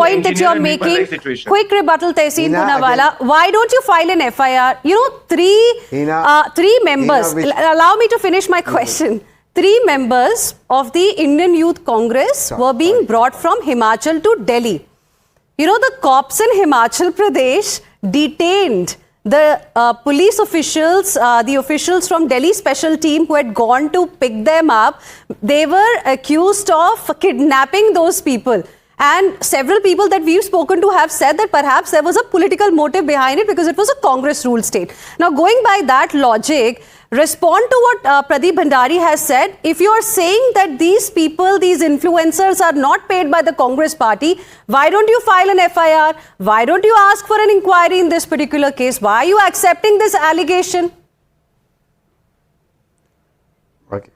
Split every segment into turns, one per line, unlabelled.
point that you're making. Quick rebuttal, Tehseen Poonawalla. Why don't you file an FIR? You know, three members. Allow me to finish my question. 3 members of the Indian Youth Congress were being brought from Himachal to Delhi. You know, the cops in Himachal Pradesh detained the police officials, the officials from Delhi special team who had gone to pick them up. They were accused of kidnapping those people. And several people that we've spoken to have said that perhaps there was a political motive behind it because it was a Congress-ruled state. Now, going by that logic, respond to what Pradeep Bhandari has said. If you are saying that these people, these influencers are not paid by the Congress party, why don't you file an FIR? Why don't you ask for an inquiry in this particular case? Why are you accepting this allegation?
Okay.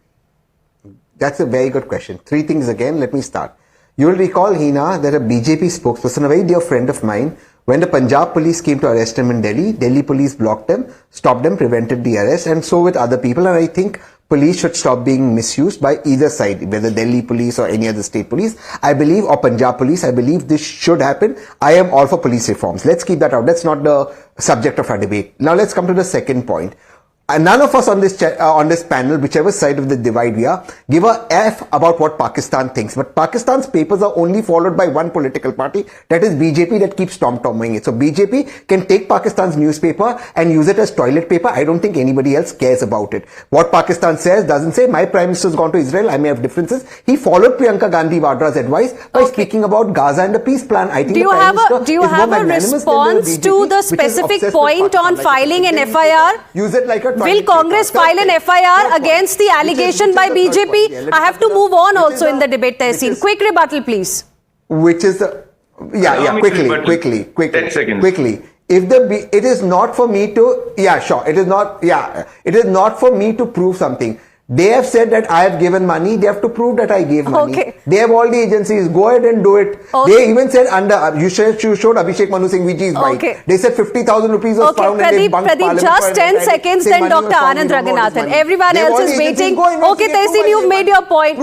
That's a very good question. 3 things again. Let me start. You will recall, Hina, that a BJP spokesperson, a very dear friend of mine, when the Punjab police came to arrest him in Delhi, Delhi police blocked them, stopped them, prevented the arrest, and so with other people. And I think police should stop being misused by either side, whether Delhi police or any other state police. I believe, or Punjab police, I believe this should happen. I am all for police reforms. Let's keep that out. That's not the subject of our debate. Now let's come to the second point. And none of us on this panel, whichever side of the divide we are, give a F about what Pakistan thinks. But Pakistan's papers are only followed by one political party, that is BJP, that keeps tom-tomming it. So BJP can take Pakistan's newspaper and use it as toilet paper. I don't think anybody else cares about it. What Pakistan says doesn't say, my Prime Minister's gone to Israel, I may have differences. He followed Priyanka Gandhi Vadra's advice by speaking about Gaza and the peace plan. I think
do you have a response to the specific point on filing an FIR?
Use it like a
Will Congress file an FIR against the allegation by BJP? I have to move on also in the debate, Tehseen. Quick rebuttal, please.
Which is the... quickly.
10 seconds.
Quickly. It is not for me to... Yeah, sure. It is not for me to prove something. They have said that I have given money. They have to prove that I gave money.
Okay.
They have all the agencies. Go ahead and do it. Okay. They even said you showed Abhishek Manu Singhviji's bike.
Okay.
They said 50,000 rupees was found and they bunked
Pradeep, just 10 seconds, then Dr. Anand Raghunathan. Everyone else is waiting. Okay, Tehseen, you've made your point.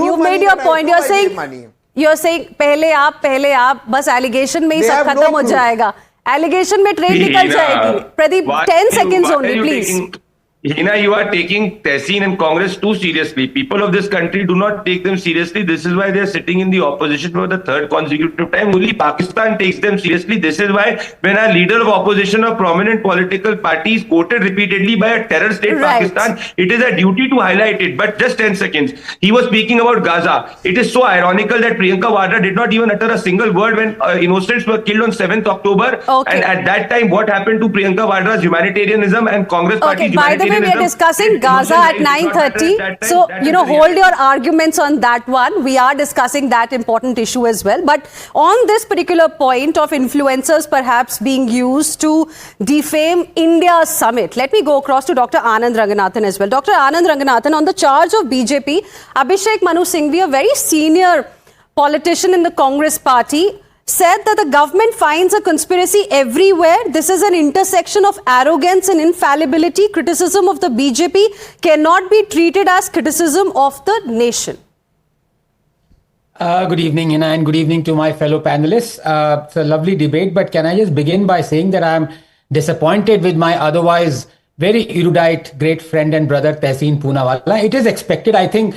You're saying, पहले आप, बस allegation में ही सब खत्म हो जाएगा. Allegation में trade निकल जाएगी. Pradeep, 10 seconds only, please.
Hina, you are taking Tehseen and Congress too seriously. People of this country do not take them seriously. This is why they are sitting in the opposition for the 3rd consecutive time. Only Pakistan takes them seriously. This is why when our leader of opposition of prominent political parties quoted repeatedly by a terror state, Pakistan, it is a duty to highlight it. But just 10 seconds. He was speaking about Gaza. It is so ironical that Priyanka Vadra did not even utter a single word when innocents were killed on 7th October.
Okay.
And at that time, what happened to Priyanka Vadra's humanitarianism and Congress party's humanitarianism?
We are discussing Gaza at 9:30. So, hold your arguments on that one. We are discussing that important issue as well. But on this particular point of influencers perhaps being used to defame India's summit, let me go across to Dr. Anand Raghunathan as well. Dr. Anand Raghunathan, on the charge of BJP, Abhishek Manu Singhvi, a very senior politician in the Congress party, said that the government finds a conspiracy everywhere. This is an intersection of arrogance and infallibility. Criticism of the BJP cannot be treated as criticism of the nation.
Good evening, Hina, and good evening to my fellow panelists. It's a lovely debate, but can I just begin by saying that I'm disappointed with my otherwise very erudite, great friend and brother, Tehseen Poonawalla. It is expected, I think.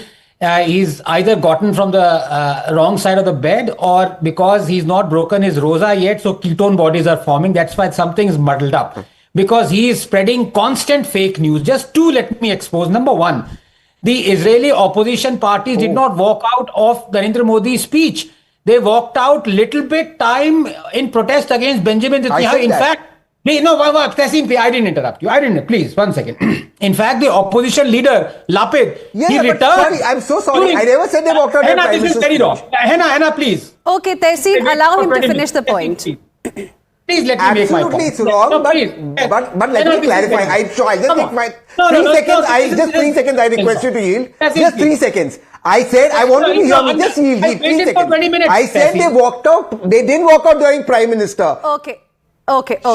He's either gotten from the wrong side of the bed or because he's not broken his rosa yet, so ketone bodies are forming. That's why something's muddled up. Because he is spreading constant fake news. Just 2 let me expose. Number 1, the Israeli opposition parties did not walk out of Narendra Modi's speech. They walked out little bit time in protest against Benjamin Netanyahu. In fact, Tehseen, I didn't interrupt you. Please, 1 second. In fact, the opposition leader, Lapid, he returned.
Sorry, I'm so sorry. I never said they walked out.
Henna, this is very wrong. Henna, please.
Okay, Tehseen, allow him to finish the point.
Please let me make my point.
Absolutely, it's wrong, but let me clarify. I just take my 3 seconds. I request you to yield. Just 3 seconds. I said I want to hear me. Just yield. 3 seconds. I said they walked out. They didn't walk out during Prime Minister.
Okay.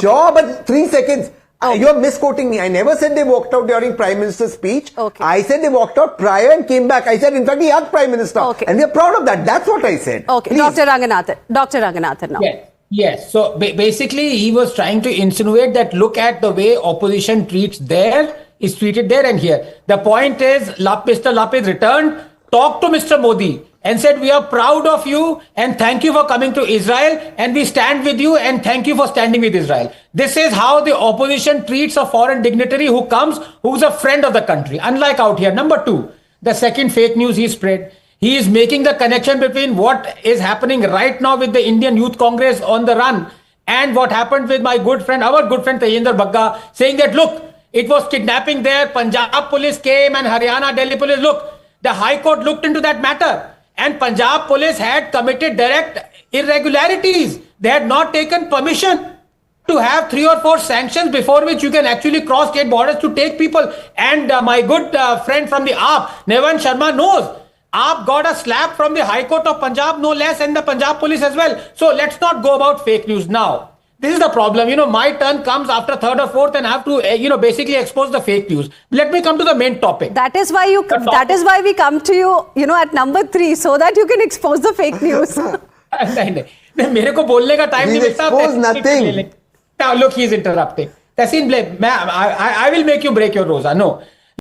Sure, but 3 seconds. You're misquoting me. I never said they walked out during Prime Minister's speech.
Okay.
I said they walked out prior and came back. I said, in fact, he hugged Prime Minister.
Okay.
And we are proud of that. That's what I said.
Okay,
Please.
Dr. Ranganathan now.
Yes. So basically, he was trying to insinuate that look at the way opposition is treated there and here. The point is, Mr. Lapid returned, talked to Mr. Modi and said, we are proud of you and thank you for coming to Israel and we stand with you and thank you for standing with Israel. This is how the opposition treats a foreign dignitary who comes, who's a friend of the country, unlike out here. Number two, the second fake news he spread. He is making the connection between what is happening right now with the Indian Youth Congress on the run and what happened with our good friend Tajinder Bagga, saying that, look, it was kidnapping there, Punjab police came and Haryana, Delhi police. Look, the High Court looked into that matter and Punjab police had committed direct irregularities. They had not taken permission to have 3 or 4 sanctions before which you can actually cross state borders to take people. And my good friend from the AAP, Nevan Sharma, knows AAP got a slap from the High Court of Punjab, no less, and the Punjab police as well. So let's not go about fake news now. This is the problem. My turn comes after 3rd or 4th and I have to, basically expose the fake news. Let me come to the main topic.
That is why we come to you, at number 3, so that you can expose the fake news.
नहीं मेरे को बोलने का time नहीं मिलता.
Expose nothing.
Now look, he is interrupting. Tehseen, I will make you break your rosa. No.